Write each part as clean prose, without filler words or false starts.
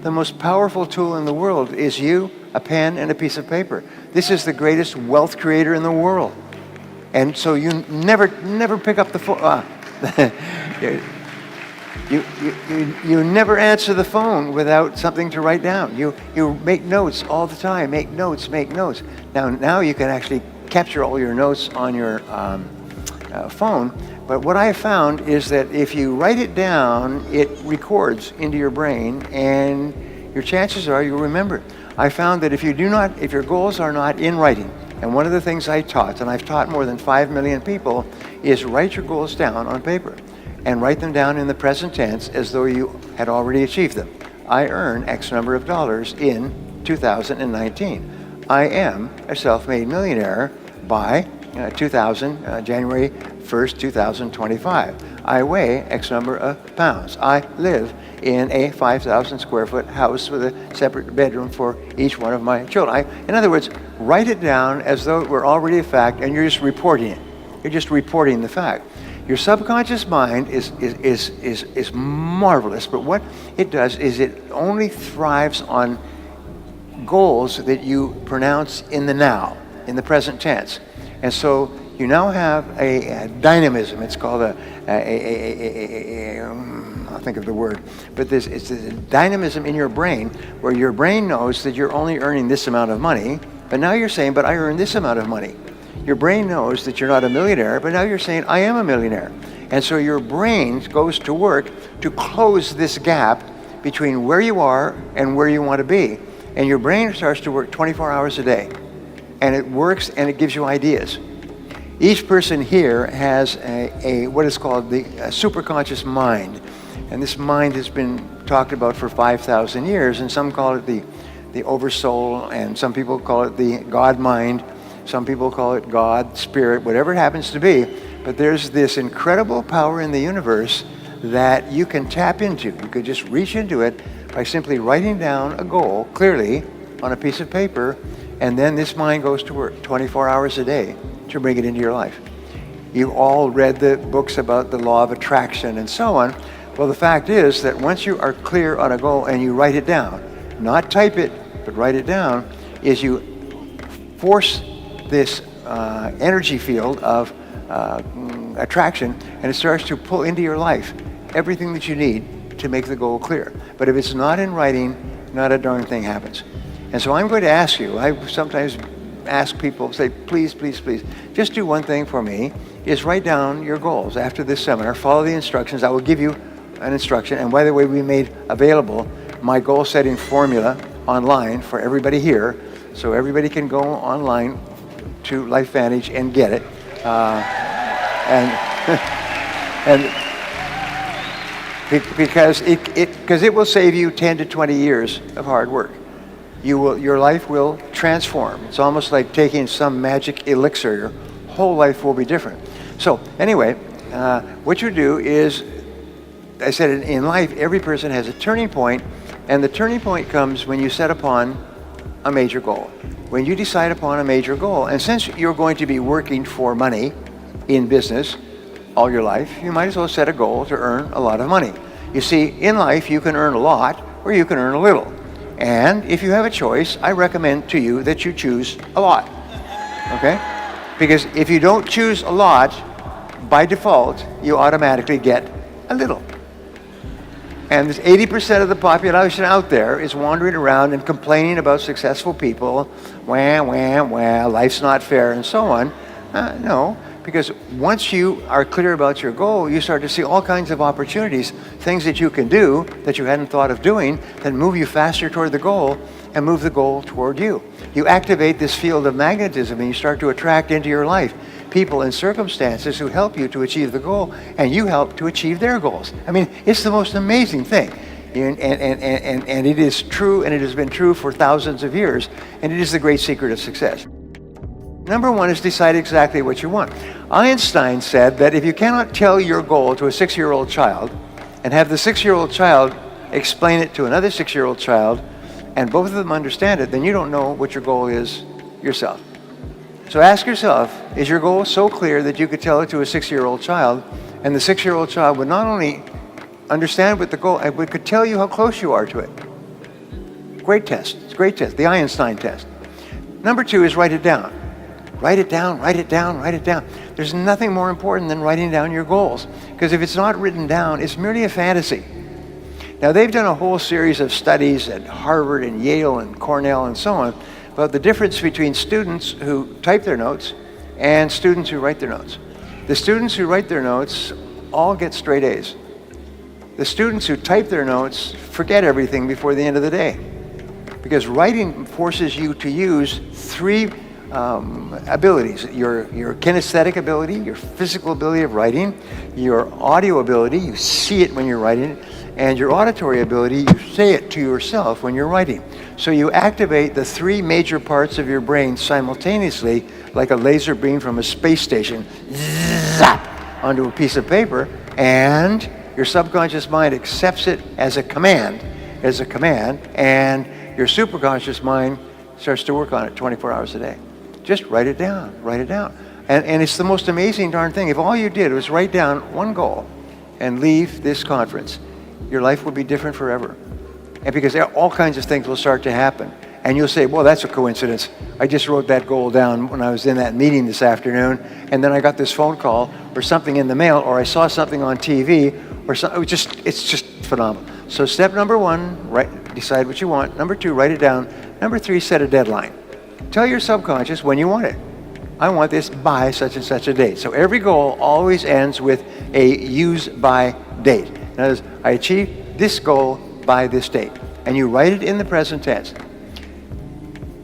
the most powerful tool in the world is you, a pen, and a piece of paper. This is the greatest wealth creator in the world. And so you never pick up the phone. You never answer the phone without something to write down. You make notes all the time. Make notes. Now you can actually capture all your notes on your phone. But what I found is that if you write it down, it records into your brain, and your chances are you'll remember. I found that if your goals are not in writing, and one of the things I taught, and I've taught more than 5 million people, is write your goals down on paper, and write them down in the present tense as though you had already achieved them. I earn X number of dollars in 2019. I am a self-made millionaire by January 1st, 2025. I weigh X number of pounds. I live in a 5,000 square foot house with a separate bedroom for each one of my children. In other words, write it down as though it were already a fact, and you're just reporting it. You're just reporting the fact. Your subconscious mind is marvelous, but what it does is it only thrives on goals that you pronounce in the now, in the present tense. And so you now have a dynamism. It's called I'll think of the word, but it's a dynamism in your brain where your brain knows that you're only earning this amount of money, but now you're saying, but I earn this amount of money. Your brain knows that you're not a millionaire, but now you're saying, I am a millionaire. And so your brain goes to work to close this gap between where you are and where you want to be. And your brain starts to work 24 hours a day. And it works, and it gives you ideas. Each person here has what is called the superconscious mind. And this mind has been talked about for 5,000 years, and some call it the oversoul, and some people call it the God mind. Some people call it God, spirit, whatever it happens to be. But there's this incredible power in the universe that you can tap into. You could just reach into it by simply writing down a goal clearly on a piece of paper, and then this mind goes to work 24 hours a day to bring it into your life. You all read the books about the law of attraction and so on. Well, the fact is that once you are clear on a goal and you write it down, not type it, but write it down, is you force this energy field of attraction, and it starts to pull into your life everything that you need to make the goal clear. But if it's not in writing, not a darn thing happens. And so I'm going to ask you, I sometimes ask people, say, please, just do one thing for me, is write down your goals. After this seminar, follow the instructions. I will give you an instruction. And by the way, we made available my goal setting formula online for everybody here. So everybody can go online to LifeVantage and get it. Because it will save you 10 to 20 years of hard work. Your life will transform. It's almost like taking some magic elixir. Your whole life will be different. So anyway, what you do is, I said in life, every person has a turning point, and the turning point comes when you set upon a major goal. When you decide upon a major goal, and since you're going to be working for money in business all your life, you might as well set a goal to earn a lot of money. You see, in life, you can earn a lot or you can earn a little. And if you have a choice, I recommend to you that you choose a lot, okay? Because if you don't choose a lot, by default, you automatically get a little. And this 80% of the population out there is wandering around and complaining about successful people, wah, life's not fair, and so on. No, because once you are clear about your goal, you start to see all kinds of opportunities, things that you can do that you hadn't thought of doing, that move you faster toward the goal and move the goal toward you. You activate this field of magnetism, and you start to attract into your life people and circumstances who help you to achieve the goal, and you help to achieve their goals. I mean, it's the most amazing thing. And it is true, and it has been true for thousands of years, and it is the great secret of success. Number one is decide exactly what you want. Einstein said that if you cannot tell your goal to a 6-year-old child and have the 6-year-old child explain it to another 6-year-old child, and both of them understand it, then you don't know what your goal is yourself. So ask yourself, is your goal so clear that you could tell it to a 6-year-old child, and the 6-year-old child would not only understand what the goal, but could tell you how close you are to it? great test. It's a great test, the Einstein test. Number 2 is write it down. Write it down, write it down, write it down. There's nothing more important than writing down your goals, because if it's not written down, it's merely a fantasy. Now, they've done a whole series of studies at Harvard and Yale and Cornell and so on about the difference between students who type their notes and students who write their notes. The students who write their notes all get straight A's. The students who type their notes forget everything before the end of the day, because writing forces you to use 3 abilities: your kinesthetic ability, your physical ability of writing, your audio ability, you see it when you're writing, and your auditory ability, you say it to yourself when you're writing. So you activate the 3 major parts of your brain simultaneously, like a laser beam from a space station, zap, onto a piece of paper, and your subconscious mind accepts it as a command, and your superconscious mind starts to work on it 24 hours a day. Just write it down, write it down. And it's the most amazing darn thing. If all you did was write down one goal and leave this conference, your life will be different forever. And because all kinds of things will start to happen. And you'll say, well, that's a coincidence. I just wrote that goal down when I was in that meeting this afternoon, and then I got this phone call or something in the mail, or I saw something on TV, or something. It's just phenomenal. So step number 1, decide what you want. Number 2, write it down. Number 3, set a deadline. Tell your subconscious when you want it. I want this by such and such a date. So every goal always ends with a use by date. In other words, I achieved this goal by this date. And you write it in the present tense.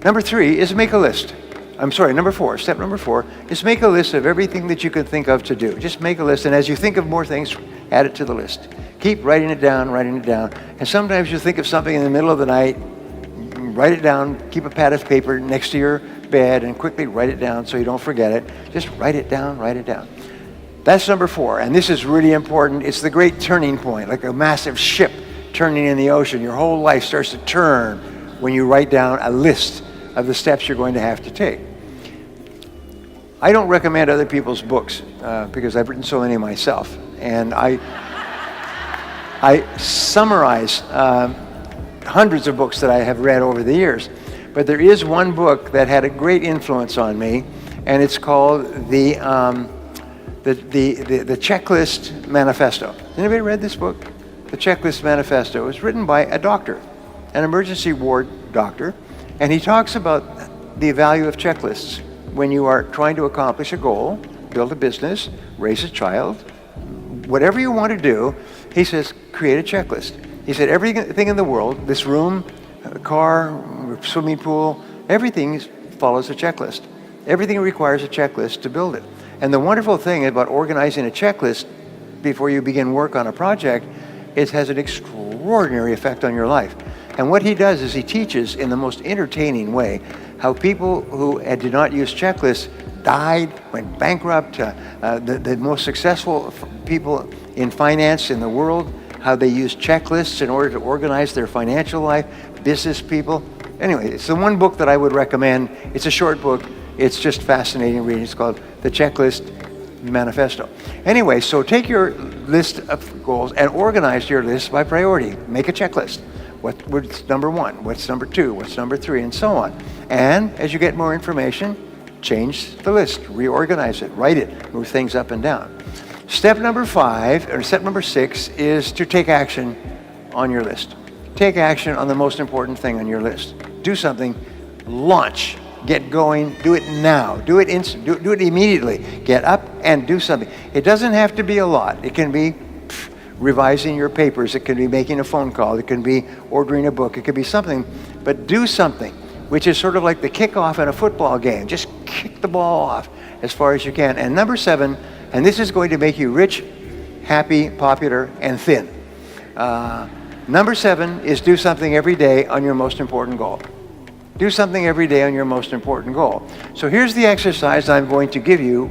Number 3 is make a list. Number 4, step number 4 is make a list of everything that you can think of to do. Just make a list, and as you think of more things, add it to the list. Keep writing it down, and sometimes you think of something in the middle of the night, write it down, keep a pad of paper next to your bed, and quickly write it down so you don't forget it. Just write it down, write it down. That's number 4, and this is really important. It's the great turning point, like a massive ship turning in the ocean. Your whole life starts to turn when you write down a list of the steps you're going to have to take. I don't recommend other people's books because I've written so many myself, and I summarize hundreds of books that I have read over the years. But there is one book that had a great influence on me, and it's called the Checklist Manifesto. Has anybody read this book? The Checklist Manifesto. It was written by a doctor, an emergency ward doctor, and he talks about the value of checklists when you are trying to accomplish a goal, build a business, raise a child, whatever you want to do. He says, create a checklist. He said, everything in the world, this room, car, swimming pool, everything follows a checklist. Everything requires a checklist to build it. And the wonderful thing about organizing a checklist before you begin work on a project, it has an extraordinary effect on your life. And what he does is he teaches in the most entertaining way how people who did not use checklists died, went bankrupt, the most successful people in finance in the world, how they use checklists in order to organize their financial life, business people. Anyway, it's the one book that I would recommend. It's a short book. It's just fascinating reading. It's called The Checklist Manifesto. Anyway, so take your list of goals and organize your list by priority. Make a checklist. What's number 1? What's number 2? What's number 3? And so on. And as you get more information, change the list, reorganize it, write it, move things up and down. Step number 6 is to take action on your list. Take action on the most important thing on your list. Do something, launch, get going, do it now, do it immediately. Get up and do something. It doesn't have to be a lot. It can be revising your papers, it can be making a phone call, it can be ordering a book, it could be something, but do something, which is sort of like the kickoff in a football game. Just kick the ball off as far as you can. And number 7, and this is going to make you rich, happy, popular, and thin. Number 7 is do something every day on your most important goal. Do something every day on your most important goal. So here's the exercise I'm going to give you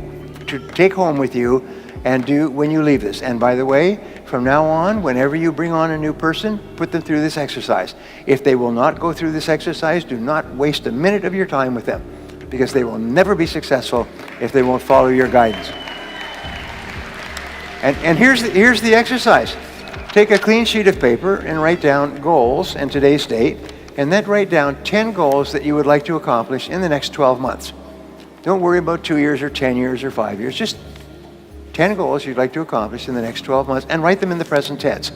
to take home with you and do when you leave this. And by the way, from now on, whenever you bring on a new person, put them through this exercise. If they will not go through this exercise, do not waste a minute of your time with them, because they will never be successful if they won't follow your guidance. And here's the exercise. Take a clean sheet of paper and write down goals and today's date, and then write down 10 goals that you would like to accomplish in the next 12 months. Don't worry about 2 years or 10 years or 5 years. Just 10 goals you'd like to accomplish in the next 12 months, and write them in the present tense.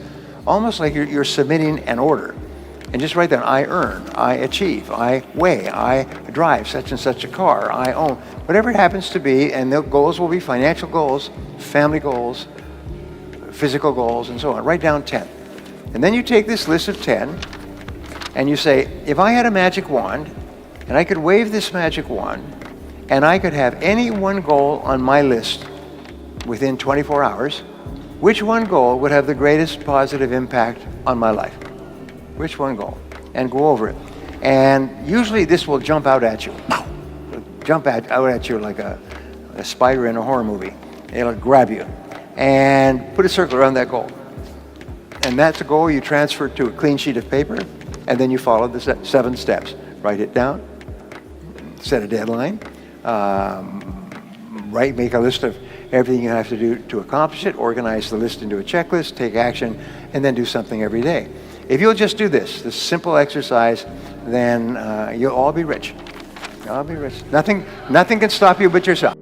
Almost like you're submitting an order. And just write down, I earn, I achieve, I weigh, I drive such and such a car, I own, whatever it happens to be, and the goals will be financial goals, family goals, physical goals, and so on. Write down 10. And then you take this list of 10, and you say, if I had a magic wand, and I could wave this magic wand, and I could have any one goal on my list within 24 hours, which one goal would have the greatest positive impact on my life? Which one goal? And go over it. And usually this will jump out at you. Jump out at you like a spider in a horror movie. It'll grab you. And put a circle around that goal. And that's a goal you transfer to a clean sheet of paper, and then you follow the 7 steps. Write it down, set a deadline, make a list of everything you have to do to accomplish it, organize the list into a checklist, take action, and then do something every day. If you'll just do this simple exercise, then you'll all be rich. You'll all be rich. Nothing can stop you but yourself.